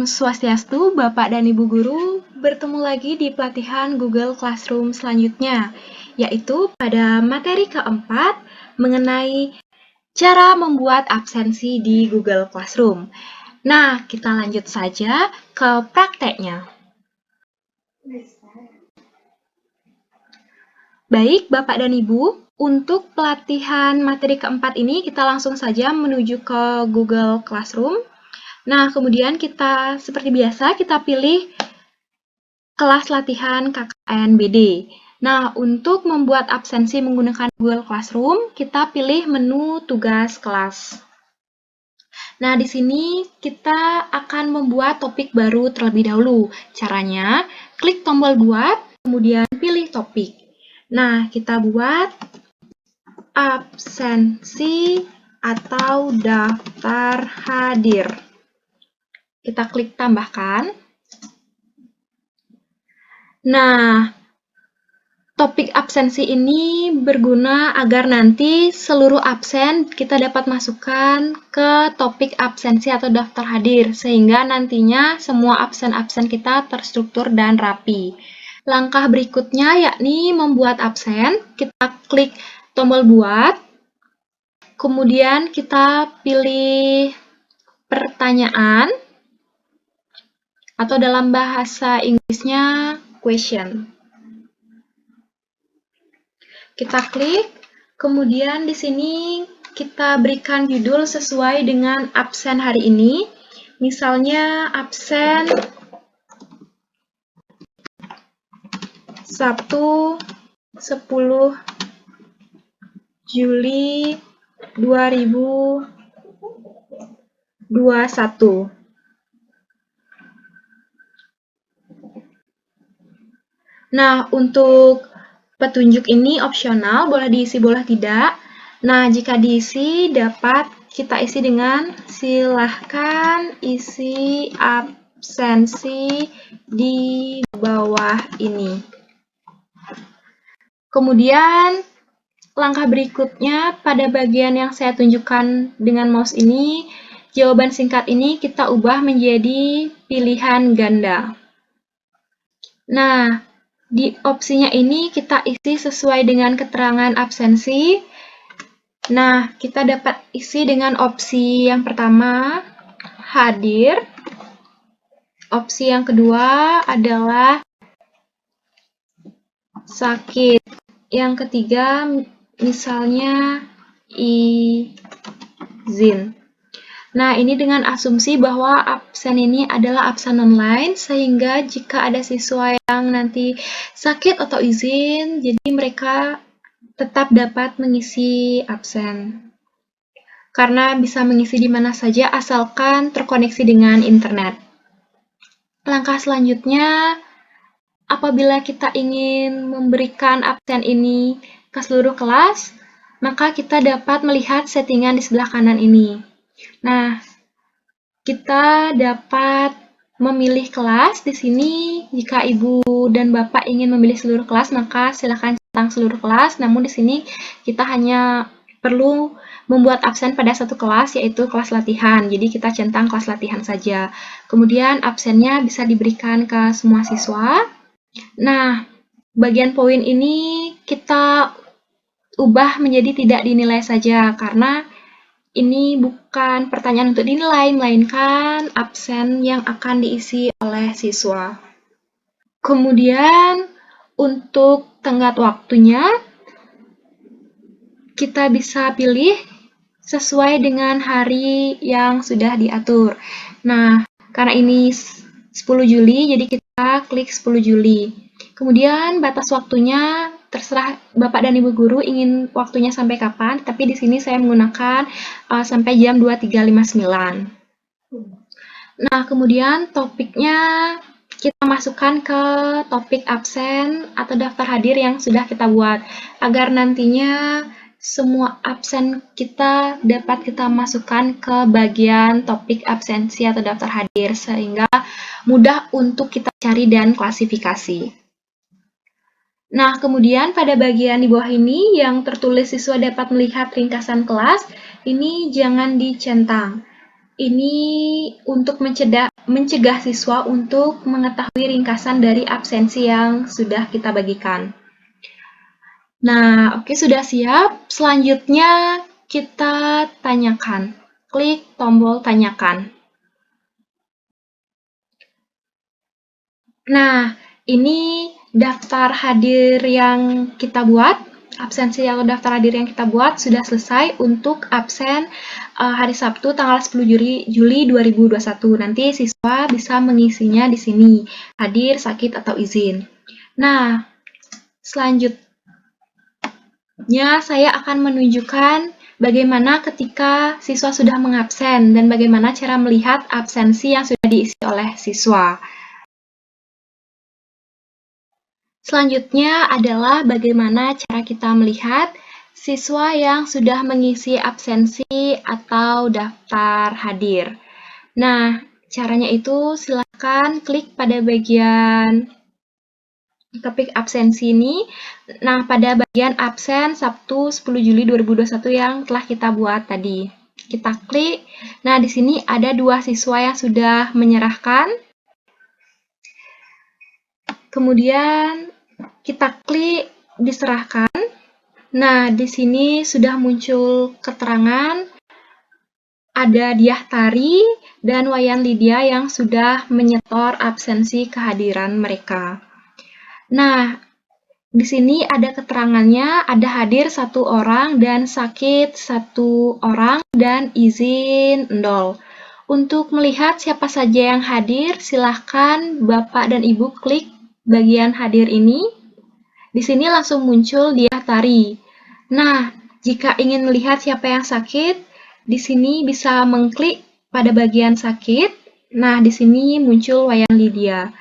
Swastiastu, Bapak dan Ibu Guru. Bertemu lagi di pelatihan Google Classroom selanjutnya, yaitu pada materi keempat mengenai cara membuat absensi di Google Classroom. Nah, kita lanjut saja ke prakteknya. Baik, Bapak dan Ibu, untuk pelatihan materi keempat ini kita langsung saja menuju ke Google Classroom. Nah, kemudian kita, seperti biasa, kita pilih kelas latihan KKN-BD. Nah, untuk membuat absensi menggunakan Google Classroom, kita pilih menu tugas kelas. Nah, di sini kita akan membuat topik baru terlebih dahulu. Caranya, klik tombol buat, kemudian pilih topik. Nah, kita buat absensi atau daftar hadir. Kita klik tambahkan. Nah, topik absensi ini berguna agar nanti seluruh absen kita dapat masukkan ke topik absensi atau daftar hadir, sehingga nantinya semua absen-absen kita terstruktur dan rapi. Langkah berikutnya yakni membuat absen. Kita klik tombol buat, kemudian kita pilih pertanyaan, atau dalam bahasa Inggrisnya question. Kita klik, kemudian di sini kita berikan judul sesuai dengan absen hari ini. Misalnya absen Sabtu 10 Juli 2021. Nah, untuk petunjuk ini opsional, boleh diisi, boleh tidak. Nah, jika diisi, dapat kita isi dengan silahkan isi absensi di bawah ini. Kemudian, langkah berikutnya pada bagian yang saya tunjukkan dengan mouse ini, jawaban singkat ini kita ubah menjadi pilihan ganda. Nah, di opsinya ini kita isi sesuai dengan keterangan absensi. Nah, kita dapat isi dengan opsi yang pertama, hadir. Opsi yang kedua adalah sakit. Yang ketiga, misalnya izin. Nah, ini dengan asumsi bahwa absen ini adalah absen online, sehingga jika ada siswa yang nanti sakit atau izin, jadi mereka tetap dapat mengisi absen. Karena bisa mengisi di mana saja asalkan terkoneksi dengan internet. Langkah selanjutnya, apabila kita ingin memberikan absen ini ke seluruh kelas, maka kita dapat melihat settingan di sebelah kanan ini. Nah, kita dapat memilih kelas di sini. Jika Ibu dan Bapak ingin memilih seluruh kelas, maka silakan centang seluruh kelas. Namun di sini kita hanya perlu membuat absen pada satu kelas, yaitu kelas latihan. Jadi kita centang kelas latihan saja. Kemudian absennya bisa diberikan ke semua siswa. Nah, bagian poin ini kita ubah menjadi tidak dinilai saja, karena ini bukan pertanyaan untuk dinilai, melainkan absen yang akan diisi oleh siswa. Kemudian, untuk tenggat waktunya, kita bisa pilih sesuai dengan hari yang sudah diatur. Nah, karena ini 10 Juli, jadi kita klik 10 Juli. Kemudian, batas waktunya terserah Bapak dan Ibu Guru ingin waktunya sampai kapan, tapi di sini saya menggunakan sampai jam 23.59. Nah, kemudian topiknya kita masukkan ke topik absen atau daftar hadir yang sudah kita buat, agar nantinya semua absen kita dapat kita masukkan ke bagian topik absensi atau daftar hadir, sehingga mudah untuk kita cari dan klasifikasi. Nah, kemudian pada bagian di bawah ini yang tertulis siswa dapat melihat ringkasan kelas, ini jangan dicentang. Ini untuk mencegah siswa untuk mengetahui ringkasan dari absensi yang sudah kita bagikan. Nah, oke, sudah siap. Selanjutnya kita tanyakan. Klik tombol tanyakan. Nah, ini daftar hadir yang kita buat. Absensi atau daftar hadir yang kita buat sudah selesai untuk absen hari Sabtu tanggal 10 Juli 2021. Nanti siswa bisa mengisinya di sini, hadir, sakit, atau izin. Nah, selanjutnya saya akan menunjukkan bagaimana ketika siswa sudah mengabsen dan bagaimana cara melihat absensi yang sudah diisi oleh siswa. Selanjutnya adalah bagaimana cara kita melihat siswa yang sudah mengisi absensi atau daftar hadir. Nah, caranya itu silakan klik pada bagian topik absensi ini. Nah, pada bagian absen Sabtu 10 Juli 2021 yang telah kita buat tadi. Kita klik. Nah, di sini ada 2 siswa yang sudah menyerahkan. Kemudian kita klik diserahkan. Nah, di sini sudah muncul keterangan ada Diah Tari dan Wayan Lydia yang sudah menyetor absensi kehadiran mereka. Nah, di sini ada keterangannya, ada hadir 1 orang dan sakit 1 orang dan izin 0. Untuk melihat siapa saja yang hadir, silahkan Bapak dan Ibu klik bagian hadir ini. Di sini langsung muncul Diah Tari. Nah, jika ingin melihat siapa yang sakit, di sini bisa mengklik pada bagian sakit. Nah, di sini muncul Wayan Lydia.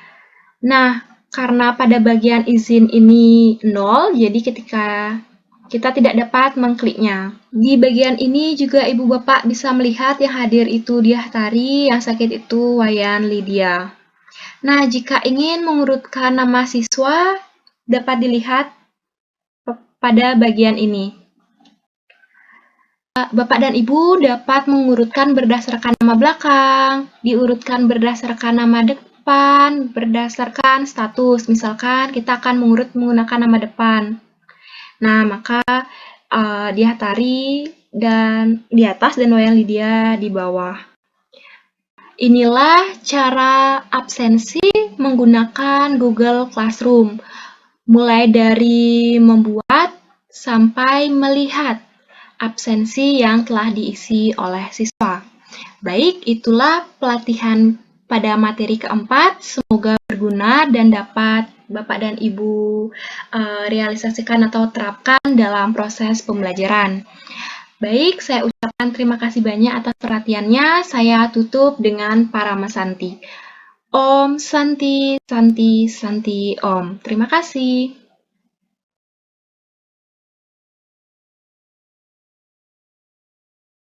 Nah, karena pada bagian izin ini 0, jadi ketika kita tidak dapat mengkliknya. Di bagian ini juga Ibu Bapak bisa melihat yang hadir itu Diah Tari, yang sakit itu Wayan Lydia. Nah, jika ingin mengurutkan nama siswa, dapat dilihat pada bagian ini. Bapak dan Ibu dapat mengurutkan berdasarkan nama belakang, diurutkan berdasarkan nama depan, berdasarkan status. Misalkan kita akan mengurut menggunakan nama depan. Nah, maka Diah Tari dan di atas dan Wayan Lydia di bawah. Inilah cara absensi menggunakan Google Classroom. Mulai dari membuat sampai melihat absensi yang telah diisi oleh siswa. Baik, itulah pelatihan pada materi keempat. Semoga berguna dan dapat Bapak dan Ibu realisasikan atau terapkan dalam proses pembelajaran. Baik, saya ucapkan terima kasih banyak atas perhatiannya. Saya tutup dengan Parama Santi. Om Santi, Santi, Santi, Om. Terima kasih.